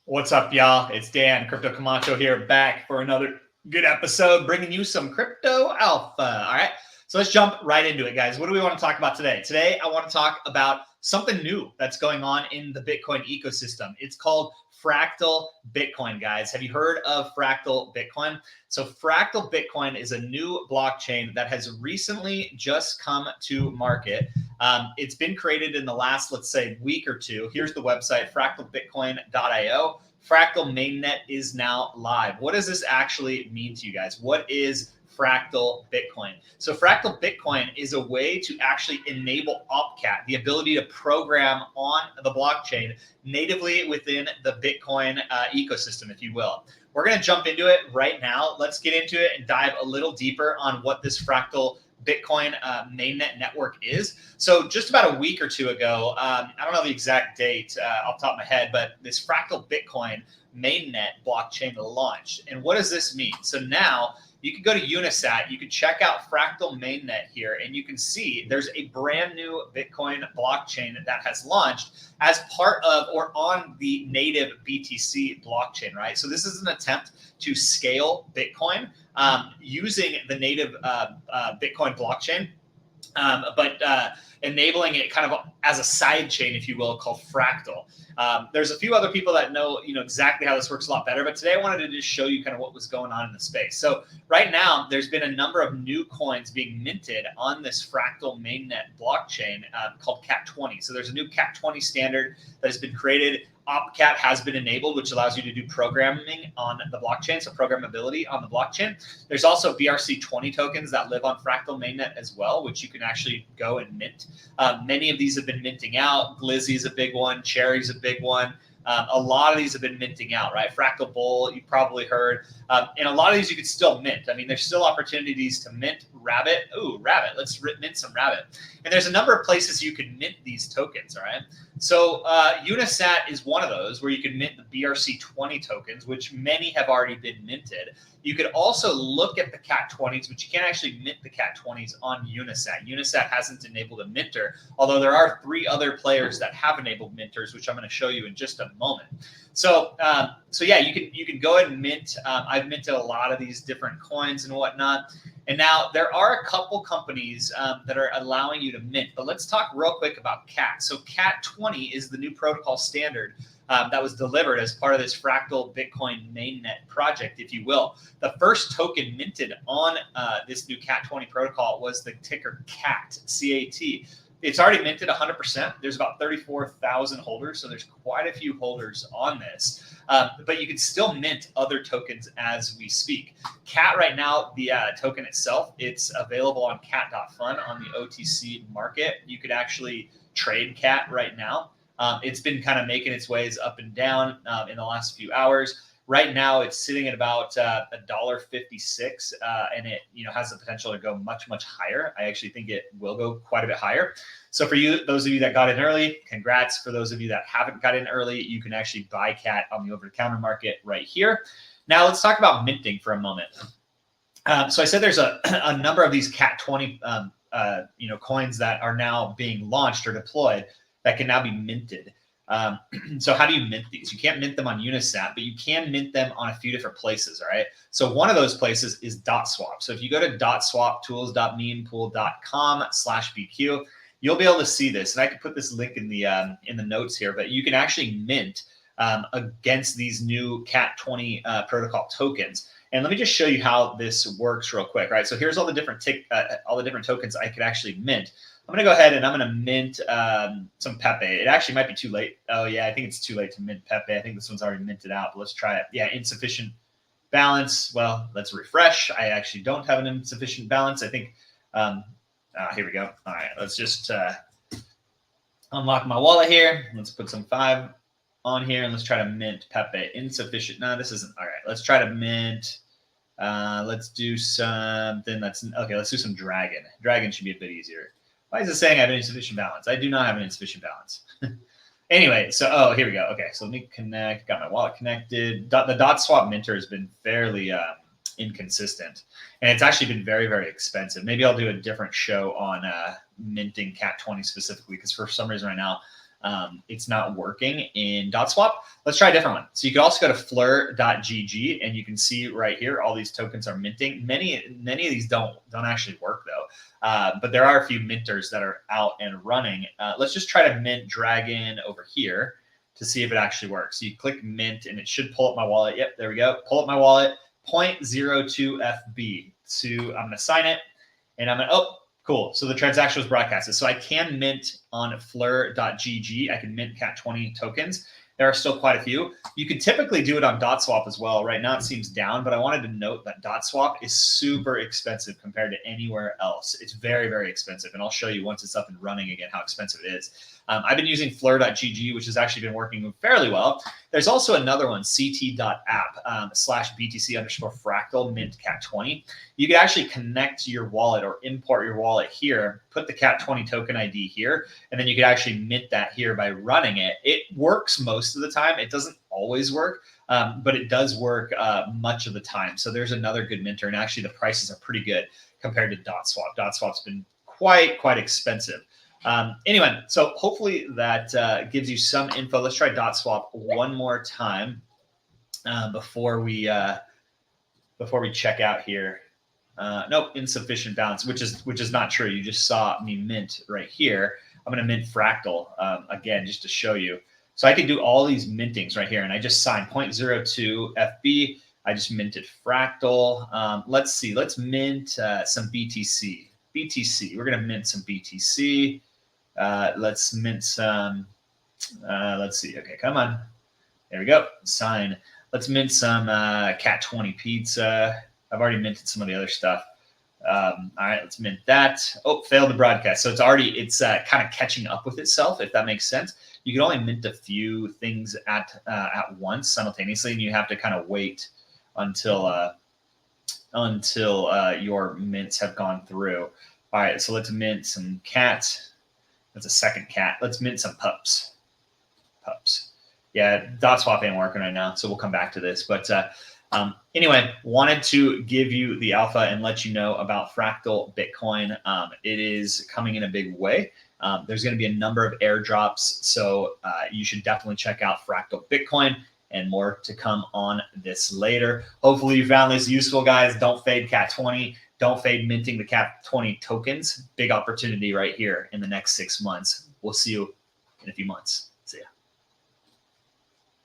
What's up, y'all? It's Dan, Crypto Camacho here, back for another good episode, bringing you some crypto alpha. All right, so let's jump right into it, guys. What do we want to talk about today? Today, I want to talk about something new that's going on in the Bitcoin ecosystem. It's called Fractal Bitcoin, guys. Have you heard of Fractal Bitcoin? So Fractal Bitcoin is a new blockchain that has recently just come to market. It's been created in the last, let's say, week or two. Here's the website, fractalbitcoin.io. Fractal Mainnet is now live. What does this actually mean to you guys? What is Fractal Bitcoin? So Fractal Bitcoin is a way to actually enable OpCat, the ability to program on the blockchain natively within the Bitcoin ecosystem, if you will. We're going to jump into it right now. Let's get into it and dive a little deeper on what this Fractal Bitcoin mainnet network is. So just about a week or two ago, I don't know the exact date off the top of my head, but this Fractal Bitcoin mainnet blockchain launched. And what does this mean? So now you can go to Unisat, you can check out Fractal Mainnet here, and you can see there's a brand new Bitcoin blockchain that has launched as part of or on the native BTC blockchain, right? So this is an attempt to scale Bitcoin using the native Bitcoin blockchain, but enabling it kind of as a side chain, if you will, called Fractal. There's a few other people that know exactly how this works a lot better, but today I wanted to just show you kind of what was going on in the space. So right now, there's been a number of new coins being minted on this Fractal mainnet blockchain called Cat20. So there's a new Cat20 standard that has been created. OpCat has been enabled, which allows you to do programming on the blockchain, so programmability on the blockchain. There's also BRC20 tokens that live on Fractal Mainnet as well, which you can actually go and mint. Many of these have been minting out. Glizzy's a big one. Cherry's a big one. A lot of these have been minting out, right? Fractal Bull, you've probably heard. And a lot of these you could still mint. I mean, there's still opportunities to mint Rabbit. Ooh, Rabbit. Let's mint some Rabbit. And there's a number of places you can mint these tokens, all right? So Unisat is one of those where you can mint the BRC20 tokens, which many have already been minted. You could also look at the Cat20s, but you can't actually mint the Cat20s on Unisat. Unisat hasn't enabled a minter, although there are 3 other players that have enabled minters, which I'm going to show you in just a moment. So yeah, you can go ahead and mint. I've minted a lot of these different coins and whatnot. And now there are a couple companies that are allowing you to mint, but let's talk real quick about Cat. So Cat20 is the new protocol standard that was delivered as part of this Fractal Bitcoin mainnet project, if you will. The first token minted on this new Cat20 protocol was the ticker CAT, C-A-T. It's already minted 100%. There's about 34,000 holders, so there's quite a few holders on this. But you can still mint other tokens as we speak. CAT right now, the token itself, it's available on cat.fun on the OTC market. You could actually trade CAT right now. It's been kind of making its ways up and down in the last few hours. Right now, it's sitting at about $1.56, and it has the potential to go much, much higher. I actually think it will go quite a bit higher. So for you, those of you that got in early, congrats. For those of you that haven't got in early, you can actually buy CAT on the over-the-counter market right here. Now let's talk about minting for a moment. So I said there's a number of these Cat20 coins that are now being launched or deployed that can now be minted. So how do you mint these? You can't mint them on Unisat, but you can mint them on a few different places, all right? So one of those places is DotSwap. So if you go to dotswaptools.mempool.com/BQ, you'll be able to see this. And I can put this link in the notes here, but you can actually mint against these new Cat20 protocol tokens. And let me just show you how this works real quick, right? So here's all the different tokens I could actually mint. I'm going to go ahead and I'm going to mint some Pepe. It actually might be too late. Oh, yeah, I think it's too late to mint Pepe. I think this one's already minted out, but let's try it. Yeah, insufficient balance. Well, let's refresh. I actually don't have an insufficient balance. I think, here we go. All right, let's just unlock my wallet here. Let's put some 5 on here, and let's try to mint Pepe. Insufficient. No, this isn't. All right, let's try to mint. Let's do something that's, okay, let's do some Dragon. Dragon should be a bit easier. Why is it saying I have an insufficient balance? I do not have an insufficient balance. Anyway, so, here we go. Okay, so let me connect. Got my wallet connected. The DotSwap minter has been fairly inconsistent, and it's actually been very, very expensive. Maybe I'll do a different show on minting Cat20 specifically, because for some reason right now it's not working in DotSwap. Let's try a different one. So you can also go to fleur.gg, and you can see right here all these tokens are minting. Many of these don't actually work though, but there are a few minters that are out and running. Let's just try to mint Dragon over here to see if it actually works. So you click mint, and it should pull up my wallet. Yep, there we go. Pull up my wallet. 0.02 FB. So I'm going to sign it, and I'm going to, oh, cool. So the transaction was broadcasted. So I can mint on fleur.gg. I can mint Cat20 tokens. There are still quite a few. You can typically do it on DotSwap as well. Right now it seems down, but I wanted to note that DotSwap is super expensive compared to anywhere else. It's very, very expensive. And I'll show you once it's up and running again how expensive it is. I've been using fleur.gg, which has actually been working fairly well. There's also another one, ct.app /BTC_fractal mint Cat20. You can actually connect your wallet or import your wallet here, put the Cat20 token ID here, and then you can actually mint that here by running it. It works most of the time. It doesn't always work, but it does work much of the time. So there's another good minter, and actually the prices are pretty good compared to DotSwap. DotSwap's been quite expensive. Anyway, so hopefully that gives you some info. Let's try DotSwap one more time before we check out here. Nope, insufficient balance, which is not true. You just saw me mint right here. I'm going to mint Fractal again just to show you. So I can do all these mintings right here, and I just signed 0.02 FB. I just minted Fractal. Let's see. Let's mint some BTC. We're going to mint some BTC. Let's mint some. Let's see. Okay, come on. There we go. Sign. Let's mint some Cat20 pizza. I've already minted some of the other stuff. All right, let's mint that. Oh, failed the broadcast. So it's kind of catching up with itself, if that makes sense. You can only mint a few things at once simultaneously, and you have to kind of wait until your mints have gone through. All right, so let's mint some cats. That's a second cat. Let's mint some pups. Yeah, DotSwap ain't working right now, so we'll come back to this. But anyway, wanted to give you the alpha and let you know about Fractal Bitcoin. It is coming in a big way. There's going to be a number of airdrops, so you should definitely check out Fractal Bitcoin, and more to come on this later. Hopefully you found this useful, guys. Don't fade Cat20. Don't fade minting the Cat20 tokens. Big opportunity right here in the next 6 months. We'll see you in a few months.